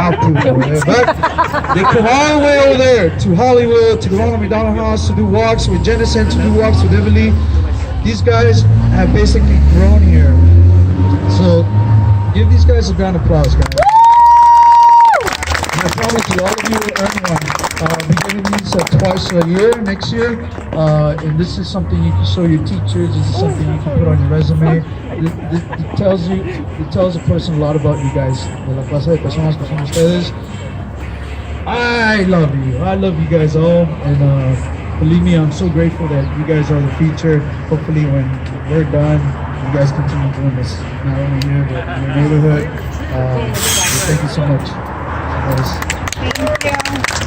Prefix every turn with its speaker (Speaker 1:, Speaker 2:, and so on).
Speaker 1: output over there. But they come all the way over there to Hollywood, to the Ronald McDonald House to do walks with Jennison, to do walks with Emily. These guys have basically grown here. So give these guys a round of applause, guys. And I promise you, all of you will earn one. We're giving these twice a year, next year. And this is something you can show your teachers. This is something you can put on your resume. It tells a person a lot about you guys. De la clase de personas que son ustedes. I love you. I love you guys all. And believe me, I'm so grateful that you guys are the future. Hopefully when we're done, you guys continue doing this, not only here, but in your neighborhood. Thank you so much. Guys.
Speaker 2: Thank you.